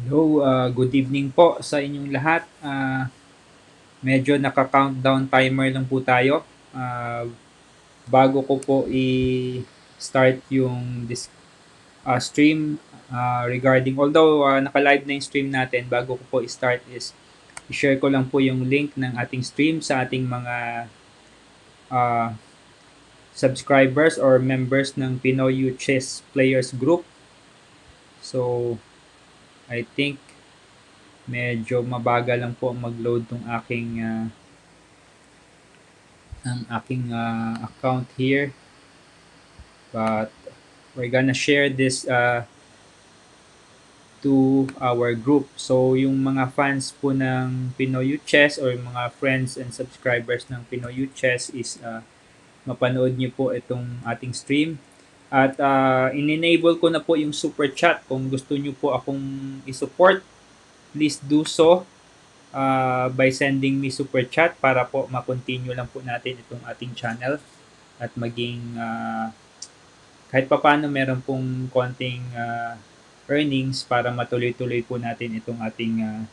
Hello, good evening po sa inyong lahat. Medyo naka-countdown timer lang po tayo. Bago ko po i-start yung stream regarding, although naka-live na yung stream natin, bago ko po i-start is i-share ko lang po yung link ng ating stream sa ating mga uh, subscribers or members ng Pinoy LICHESS Players Group. So, I think medyo mabagal lang po mag-load tong aking account here, but we're gonna share this to our group. So yung mga fans po ng Pinoy Chess or yung mga friends and subscribers ng Pinoy Chess is mapanood niyo po itong ating stream. At in-enable ko na po yung super chat. Kung gusto niyo po akong i-support, please do so by sending me super chat para po ma-continue lang po natin itong ating channel at maging kahit papaano meron pong konting earnings para matuloy-tuloy po natin itong ating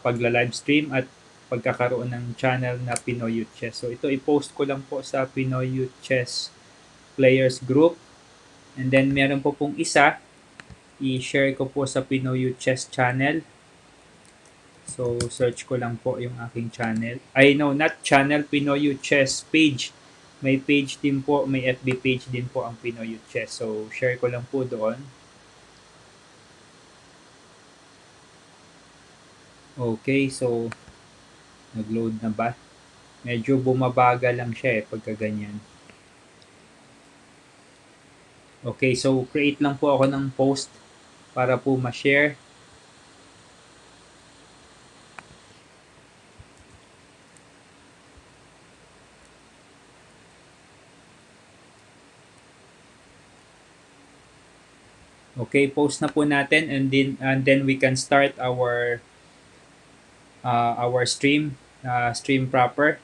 pagla-live stream at pagkakaroon ng channel na Pinoy Youth Chess. So ito i-post ko lang po sa Pinoy Youth Chess Players Group. And then meron po pong isa, i-share ko po sa Pinoy Youth Chess channel. So, search ko lang po yung aking channel. Not channel, Pinoy Youth Chess page. May page din po, may FB page din po ang Pinoy Youth Chess. So, share ko lang po doon. Okay, so, nag-load na ba? Medyo bumabagal lang siya pagka ganyan. Okay, so, create lang po ako ng post para po ma-share. Okay, post na po natin and then we can start our stream proper.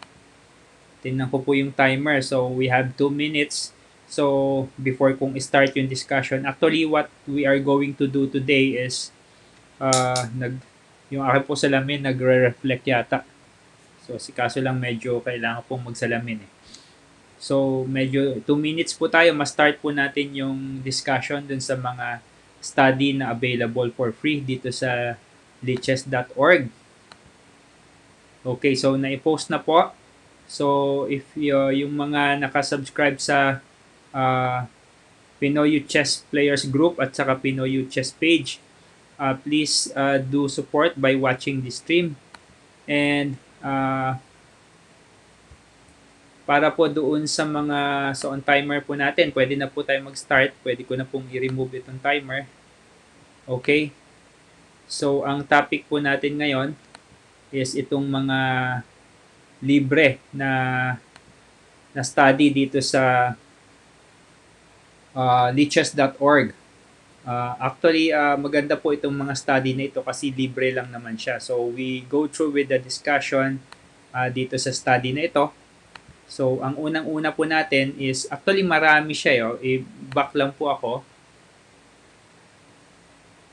Tingnan ko po yung timer. So we have 2 minutes. So before kong start yung discussion, actually what we are going to do today is yung aking po salamin nagre-reflect yata. So kaso lang medyo kailangan pong magsalamin eh. So, medyo 2 minutes po tayo. Ma-start po natin yung discussion dun sa mga study na available for free dito sa lichess.org. Okay, so na-post na po. So, if yung mga nakasubscribe sa Pinoy Youth Chess Players Group at saka Pinoy Youth Chess page, please do support by watching this stream. And para po doon sa mga on timer po natin, pwede na po tayo mag-start. Pwede ko na pong i-remove itong timer. Okay? So, ang topic po natin ngayon is itong mga libre na study dito sa lichess.org. Actually, maganda po itong mga study na ito kasi libre lang naman siya. So, we go through with the discussion dito sa study na ito. So, ang unang-una po natin is, actually marami siya. I-back lang po ako.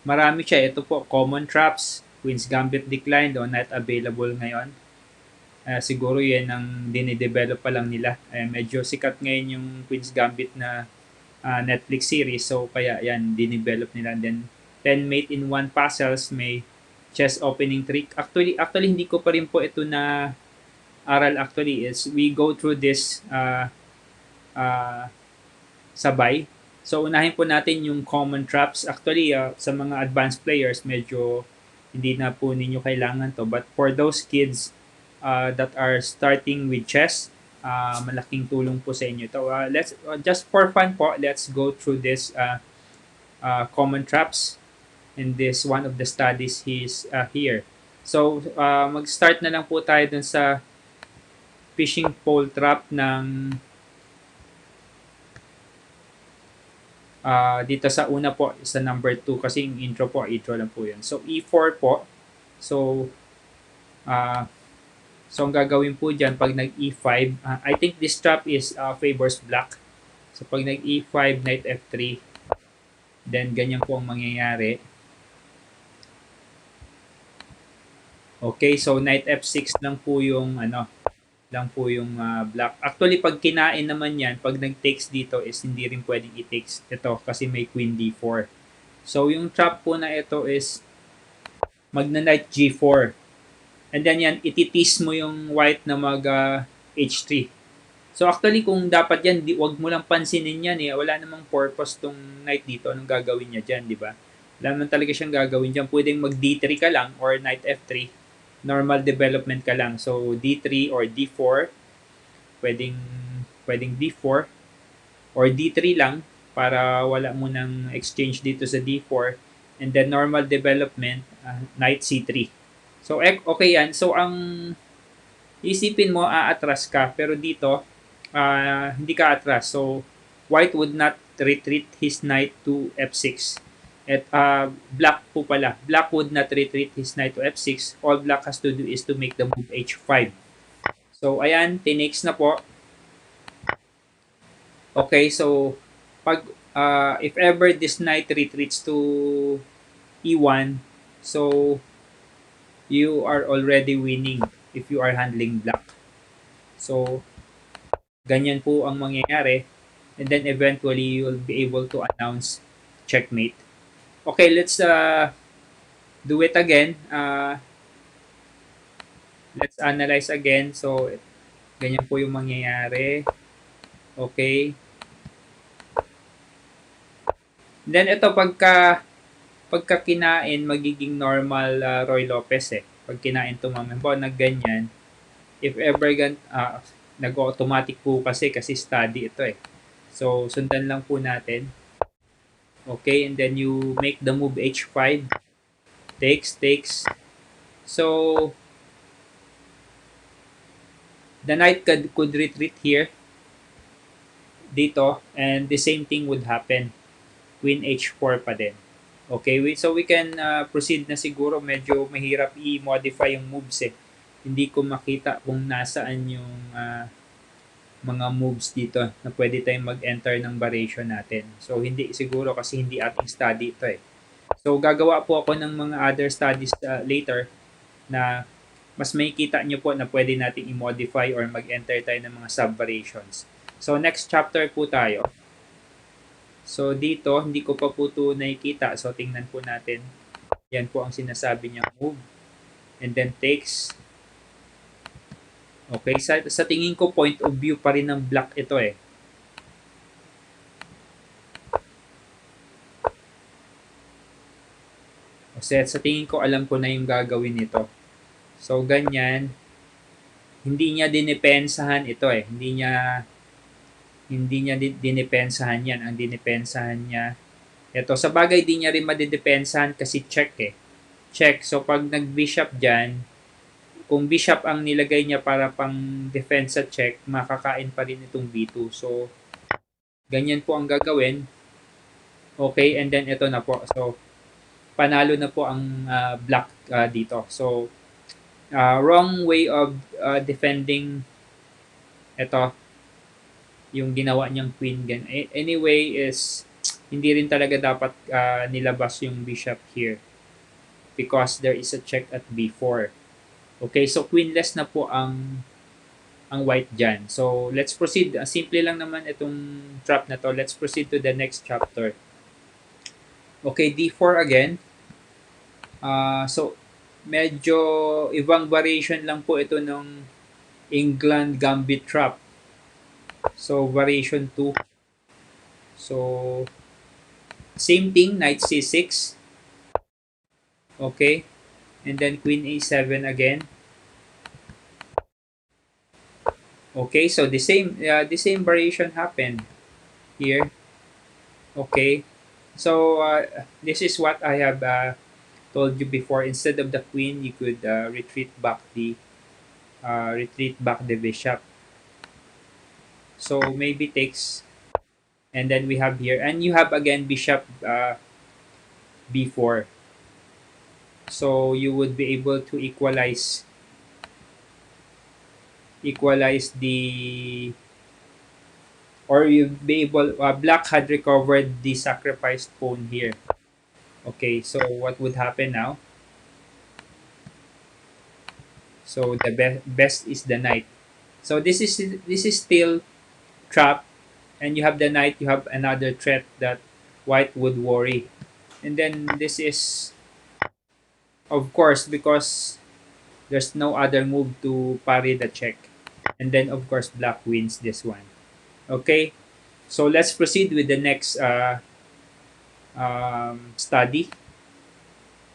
Marami siya. Ito po, Common Traps, Queen's Gambit Declined o not available ngayon. Siguro yan ang dinidevelop pa lang nila. Medyo sikat ngayon yung Queen's Gambit na Netflix series. So, kaya yan, dinidevelop nila. And then, 10 mate in 1 puzzles, may chess opening trick. Actually, hindi ko pa rin po ito na aral actually is we go through this sabay. So, unahin po natin yung common traps. Actually, sa mga advanced players, medyo hindi na po ninyo kailangan to. But for those kids that are starting with chess, malaking tulong po sa inyo to. Let's just for fun po, let's go through this common traps in this one of the studies here. So, mag-start na lang po tayo dun sa fishing pole trap ng dito sa una po, sa number 2 kasi yung intro lang po yun. So, E4 po. So, ang gagawin po dyan, pag nag-E5, I think this trap is favors black. So, pag nag-E5, knight F3, then ganyan po ang mangyayari. Okay, so knight f6 lang po yung black. Actually, pag kinain naman yan, pag nag-takes dito is hindi rin pwedeng i-takes ito kasi may queen d4. So, yung trap po na ito is magna-knight g4. And then yan, ititis mo yung white na mag h3. So actually, kung dapat yan, wag mo lang pansinin yan eh. Wala namang purpose tong knight dito. Anong gagawin niya dyan, di ba? Wala naman talaga siyang gagawin dyan. Pwedeng mag d3 ka lang or knight f3. Normal development ka lang. So d3 or d4. Pwedeng, pwedeng d4 or d3 lang para wala mo nang exchange dito sa d4. And then normal development, knight c3. So okay yan. So ang isipin mo, aatras ka. Pero dito, hindi ka atras. So, white would not retreat his knight to f6. At black po pala. Black would not retreat his knight to f6. All black has to do is to make the move h5. So, ayan, tinakes na po. Okay, so, pag, if ever this knight retreats to e1, so, you are already winning if you are handling black. So, ganyan po ang mangyayari. And then eventually, you'll be able to announce checkmate. Okay, let's do it again. Let's analyze again. So, ganyan po yung mangyayari. Okay. Then ito, pagka kinain, magiging normal Roy Lopez eh. Pag kinain to mamembo na ganyan, if ever nag-automatic po kasi study ito eh. So, sundan lang po natin. Okay, and then you make the move h5. Takes. So, the knight could retreat here, dito, and the same thing would happen. Queen h4 pa din. Okay, so we can proceed na siguro. Medyo mahirap i-modify yung moves eh. Hindi ko makita kung nasaan yung mga moves dito na pwede tayong mag-enter ng variation natin. So, hindi siguro kasi hindi ating study ito eh. So, gagawa po ako ng mga other studies later na mas may kita nyo po na pwede nating i-modify or mag-enter tayo ng mga sub-variations. So, next chapter po tayo. So, dito, hindi ko pa po ito nakikita. So, tingnan po natin. Yan po ang sinasabi niyang move. And then takes. Okay, sa tingin ko, point of view pa rin ng black ito eh. Kasi sa tingin ko, alam ko na yung gagawin nito. So, ganyan. Hindi niya dinipensahan ito eh. Hindi niya dinipensahan yan. Ang dinipensahan niya, ito, sa bagay di niya rin madidepensahan kasi check eh. Check. So, pag nag-bishop dyan, kung bishop ang nilagay niya para pang defense sa check, makakain pa rin itong b2. So, ganyan po ang gagawin. Okay, and then ito na po. So, panalo na po ang black dito. So, wrong way of defending ito, yung ginawa niyang queen. Anyway, is hindi rin talaga dapat nilabas yung bishop here because there is a check at b4. Okay, so queenless na po ang white dyan. So, let's proceed. Simple lang naman itong trap na to. Let's proceed to the next chapter. Okay, d4 again. So, medyo ibang variation lang po ito ng England Gambit Trap. So, variation 2. So, same thing, knight c6. Okay. And then queen a7 again. Okay, so the same variation happened here. Okay. So, this is what I have told you before. Instead of the queen, you could retreat back the bishop. So, maybe takes. And then we have here. And you have again bishop b4. So, you would be able to equalize the, or you'll be able, black had recovered the sacrificed pawn here. Okay, so what would happen now? So the best is the knight. So this is still trap, and you have the knight. You have another threat that white would worry, and then this is of course because there's no other move to parry the check, and then of course black wins this one. Okay, so let's proceed with the next study.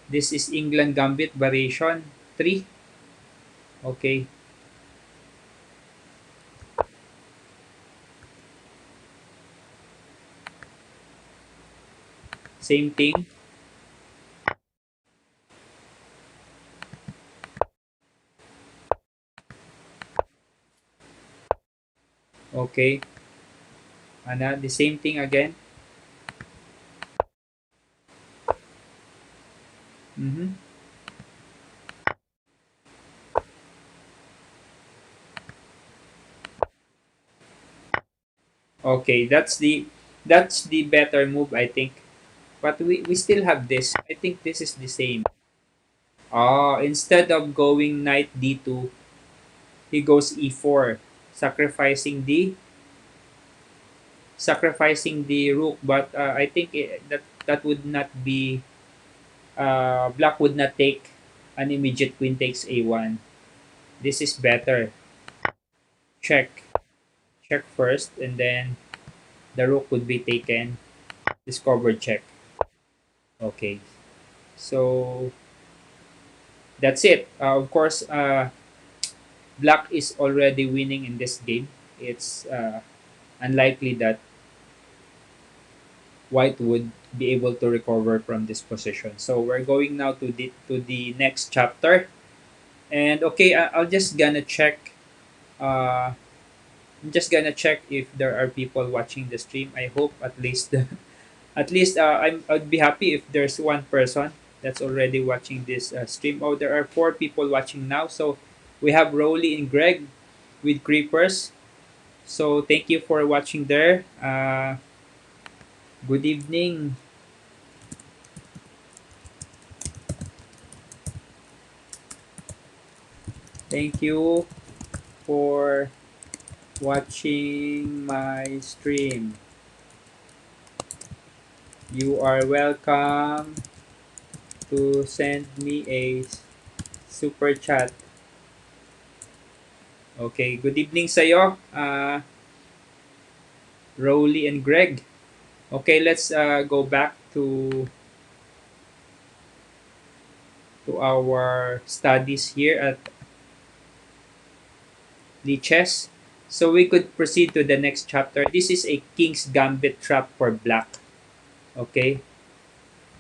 This is England Gambit variation 3. Okay, same thing. Okay, the same thing again. Mm-hmm. Okay, that's the better move, I think. But we still have this. I think this is the same. Instead of going knight d2, he goes e4, sacrificing the rook. But I think that would not be black would not take an immediate queen takes a1. This is better. Check, check first, and then the rook would be taken. Discover check. Okay, so that's it. Of course, black is already winning in this game. It's unlikely that white would be able to recover from this position. So we're going now to the next chapter. And okay, I'll just gonna check. Uh, I'm just gonna check if there are people watching the stream. I hope at least at least I'd be happy if there's one person that's already watching this stream. Oh, there are 4 people watching now. So we have Rowley and Greg with Creepers. So thank you for watching there. Good evening. Thank you for watching my stream. You are welcome to send me a super chat. Okay, good evening sa'yo, Rowley and Greg. Okay, let's go back to our studies here at LICHESS. So we could proceed to the next chapter. This is a King's Gambit trap for black. Okay,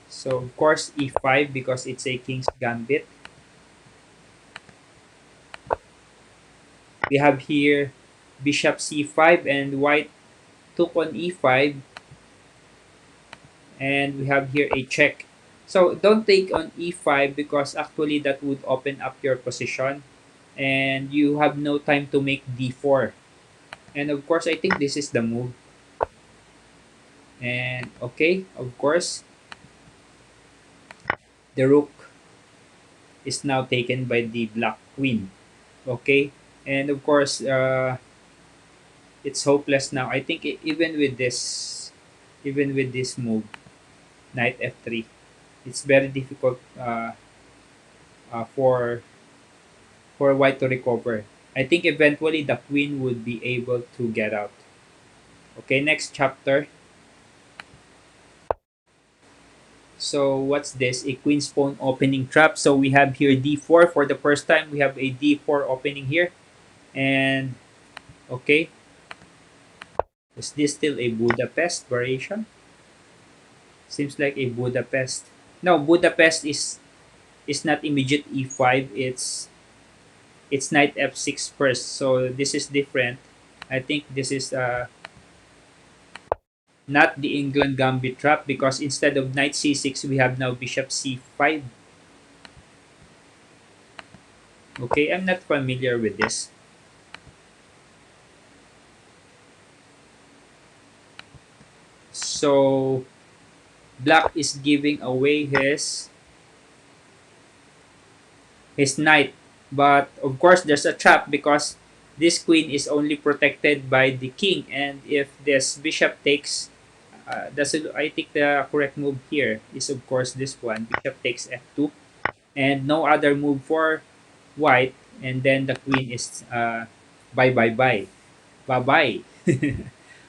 so of course e5 because it's a King's Gambit. We have here bishop c5 and white took on e5, and we have here a check. So don't take on e5 because actually that would open up your position and you have no time to make d4. And of course, I think this is the move. And okay, of course, the rook is now taken by the black queen. Okay, and of course, it's hopeless now. I think even with this move, knight f3, it's very difficult for white to recover. I think eventually the queen would be able to get out. Okay, next chapter. So what's this? A queen's pawn opening trap. So we have here d4 for the first time. We have a d4 opening here. And okay, is this still a Budapest variation? Seems like a Budapest. No, Budapest is not immediate e5. It's knight f6 first. So this is different. I think this is not the England Gambit trap because instead of knight c6, we have now bishop c5. Okay, I'm not familiar with this. So black is giving away his knight But of course, there's a trap because this queen is only protected by the king, and if this bishop takes, I think the correct move here is of course this one. Bishop takes f2, and no other move for white, and then the queen is bye bye bye bye bye.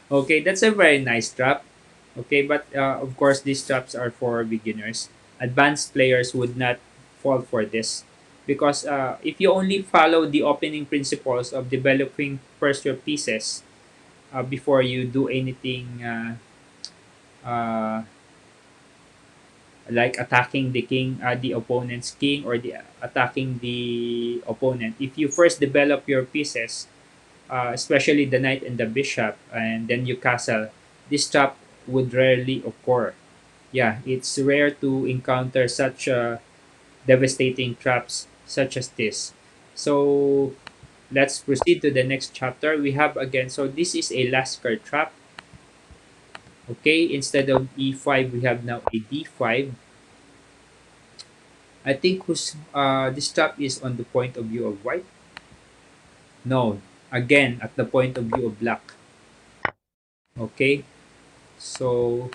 Okay, that's a very nice trap. Okay, but of course these traps are for beginners. Advanced players would not fall for this because if you only follow the opening principles of developing first your pieces before you do anything uh, like attacking the opponent's king, or the attacking the opponent. If you first develop your pieces, especially the knight and the bishop, and then you castle, this trap would rarely occur. Yeah, it's rare to encounter such devastating traps such as this. So let's proceed to the next chapter. We have again, so this is a Lasker trap. Okay, instead of e5, we have now a d5. I think this trap is on the point of view of white. No, again at the point of view of black. Okay, so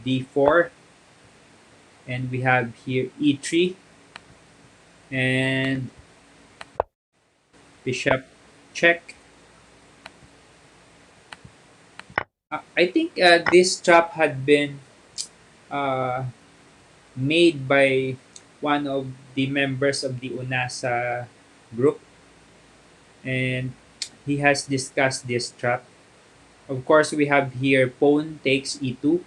d4, and we have here e3 and bishop check. I think this trap had been uh, made by one of the members of the UNASA group, and he has discussed this trap. Of course, we have here pawn takes e2,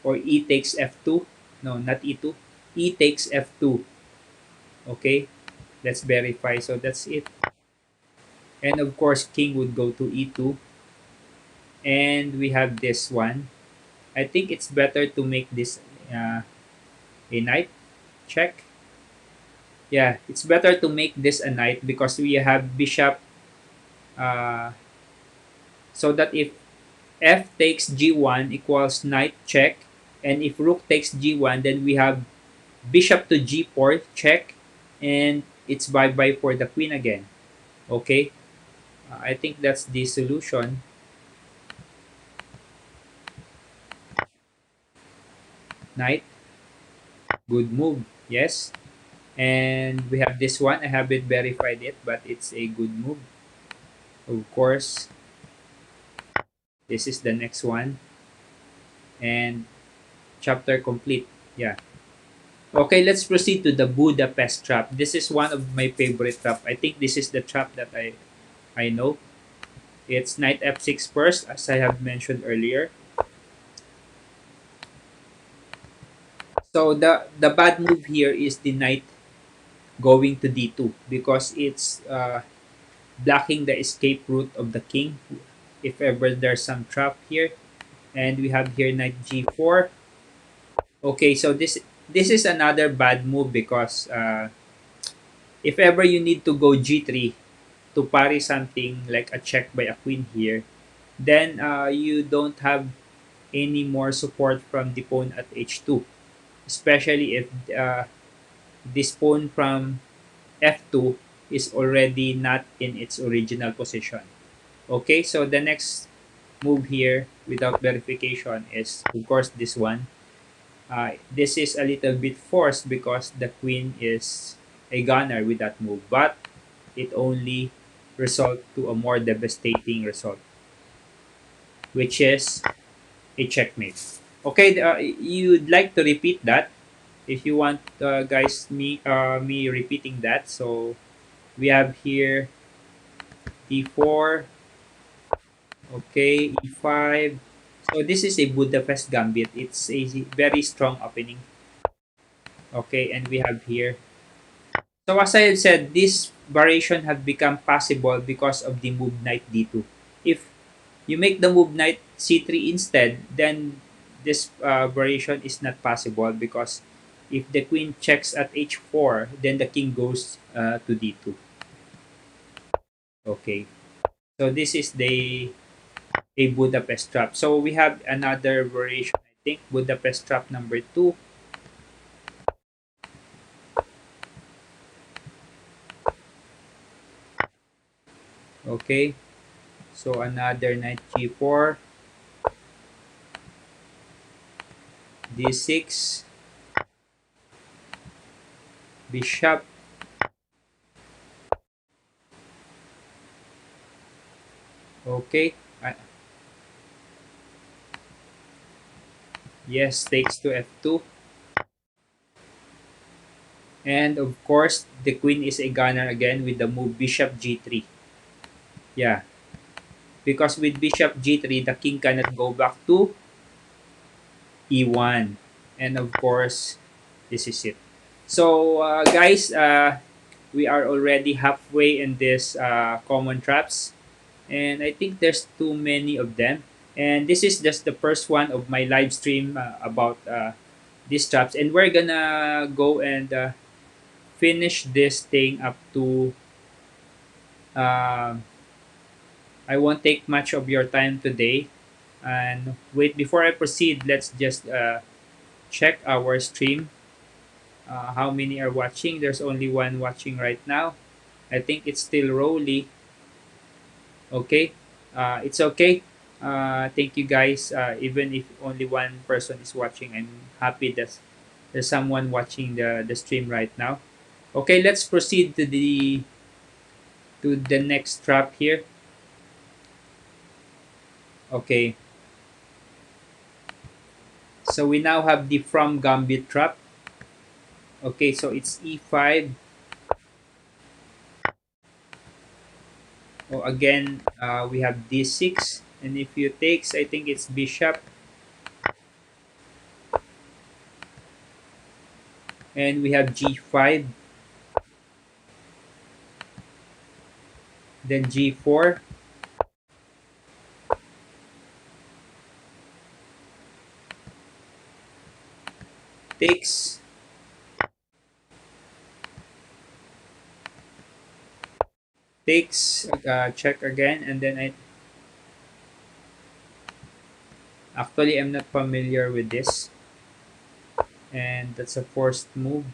or e takes f2. No, not e2. E takes f2. Okay, let's verify. So that's it. And of course, king would go to e2. And we have this one. I think it's better to make this a knight check. Yeah, it's better to make this a knight because we have bishop, uh, so that if f takes g1 equals knight check, and if rook takes g1, then we have bishop to g4 check, and it's bye bye for the queen again. Okay, I think that's the solution. Knight, good move. Yes. And we have this one. I haven't verified it, but it's a good move. Of course, this is the next one. And chapter complete. Yeah. Okay, let's proceed to the Budapest Trap. This is one of my favorite trap. I think this is the trap that I know. It's knight f6 first, as I have mentioned earlier. So the bad move here is the knight going to d2 because it's blocking the escape route of the king if ever there's some trap here. And we have here knight g4. Okay, so this is another bad move because if ever you need to go g3 to parry something like a check by a queen here, then you don't have any more support from the pawn at h2, especially if this pawn from f2 is already not in its original position. Okay, so the next move here without verification is of course this one. This is a little bit forced because the queen is a gunner with that move, but it only result to a more devastating result, which is a checkmate. Okay, you'd like to repeat that if you want, guys, me repeating that. So we have here d4, okay, e5. So this is a Budapest Gambit. It's a very strong opening. Okay, and we have here. So as I have said, this variation have become possible because of the move knight d2. If you make the move knight c3 instead, then this variation is not possible because if the queen checks at h4, then the king goes to d2. Okay, so this is the a Budapest trap. So we have another variation, I think, Budapest trap number 2. Okay, so another knight g4, d6, bishop, okay. Yes, takes to f2. And of course, the queen is a gunner again with the move bishop g3. Yeah, because with bishop g3, the king cannot go back to e1. And of course, this is it. So, guys, we are already halfway in this common traps. And I think there's too many of them. And this is just the first one of my live stream about these traps. And we're gonna go and finish this thing up to uh, I won't take much of your time today. And wait, before I proceed, let's just check our stream. How many are watching? There's only one watching right now. I think it's still Rolly. Okay, it's okay. Thank you guys. Even if only one person is watching, I'm happy that there's someone watching the stream right now. Okay, let's proceed to the next trap here. Okay, so we now have the from Gambit trap. Okay, so it's e5. Oh, again, we have d6. And if you takes, I think it's bishop. And we have g5. Then g4. Takes. Takes. Check again. And then actually, I'm not familiar with this. And that's a forced move.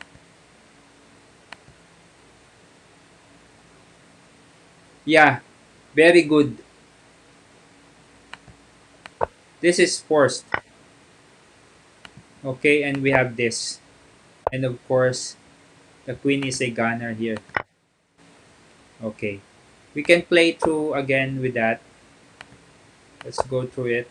Yeah, very good. This is forced. Okay, and we have this. And of course, the queen is a gunner here. Okay. We can play through again with that. Let's go through it.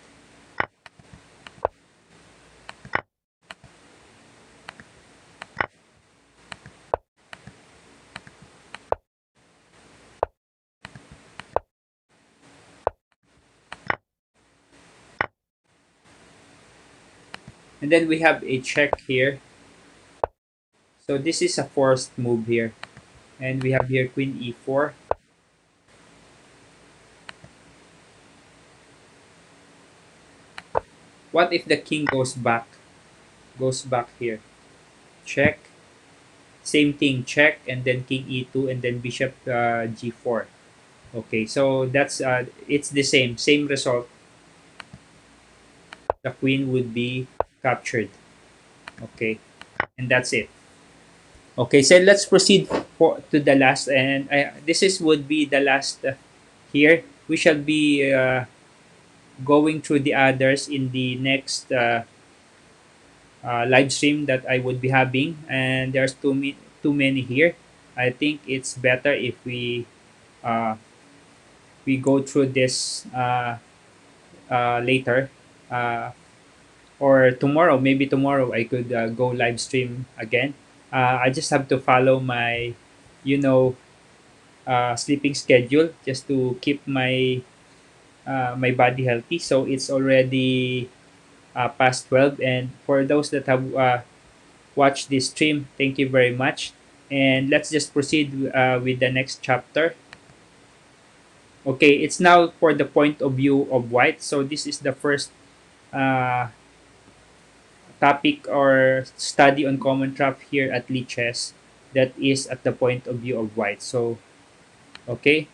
And then we have a check here. So this is a forced move here. And we have here queen e4. What if the king goes back? Goes back here. Check. Same thing, check, and then king e2, and then bishop g4. Okay, so that's it's the same result. The queen would be captured. Okay, and that's it. Okay, so let's proceed to the last, and this is would be the last here. We shall be going through the others in the next live stream that I would be having, and there's too many here. I think it's better if uh, we go through this later, uh, or tomorrow. Maybe tomorrow I could go live stream again. I just have to follow my, you know, sleeping schedule just to keep my body healthy. So it's already past 12, and for those that have watched this stream, thank you very much. And let's just proceed with the next chapter. Okay, it's now for the point of view of white. So this is the first uh, topic or study on common trap here at LICHESS that is at the point of view of white. So okay,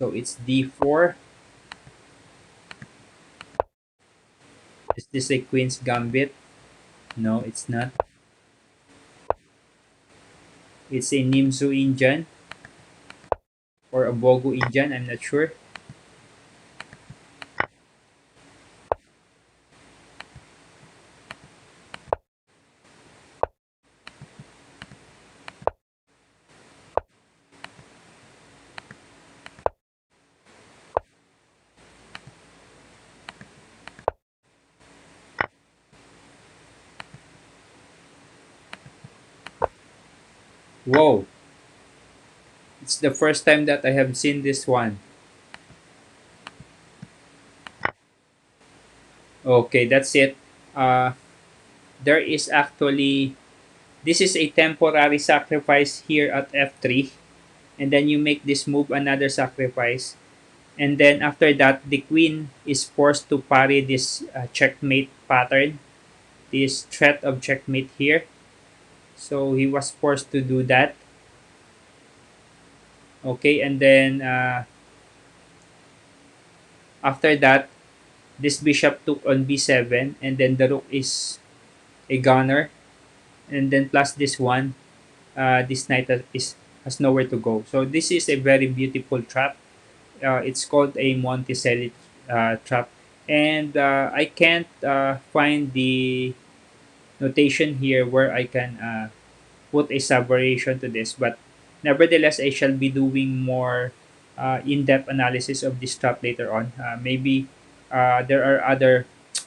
so it's d4. Is this a queen's gambit? No, it's not. It's a Nimzo Indian or a Bogo Indian, I'm not sure. Whoa, it's the first time that I have seen this one. Okay, that's it. Uh, there is actually, this is a temporary sacrifice here at f3, and then you make this move, another sacrifice, and then after that the queen is forced to parry this checkmate pattern, this threat of checkmate here. So he was forced to do that. Okay, and then after that, this bishop took on b7, and then the rook is a gunner, and then plus this one, this knight has nowhere to go. So this is a very beautiful trap. It's called a Monticelli trap, and I can't find the notation here where I can put a sub-variation to this, but nevertheless, I shall be doing more in-depth analysis of this trap later on. Maybe there are other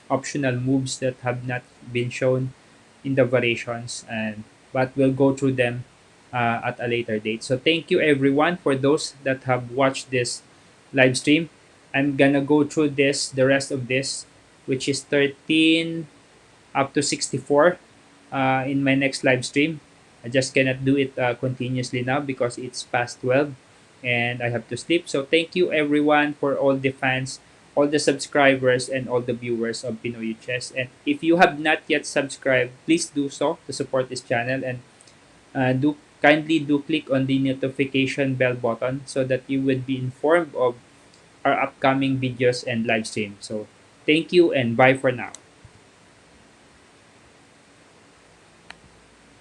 optional moves that have not been shown in the variations, and but we'll go through them at a later date. So thank you everyone for those that have watched this live stream. I'm gonna go through this, the rest of this, which is 13 up to 64 in my next live stream. I just cannot do it continuously now because it's past 12 and I have to sleep. So thank you everyone for all the fans, all the subscribers, and all the viewers of Pinoy Chess. And if you have not yet subscribed, please do so to support this channel, and do kindly do click on the notification bell button so that you would be informed of our upcoming videos and live stream. So thank you and bye for now.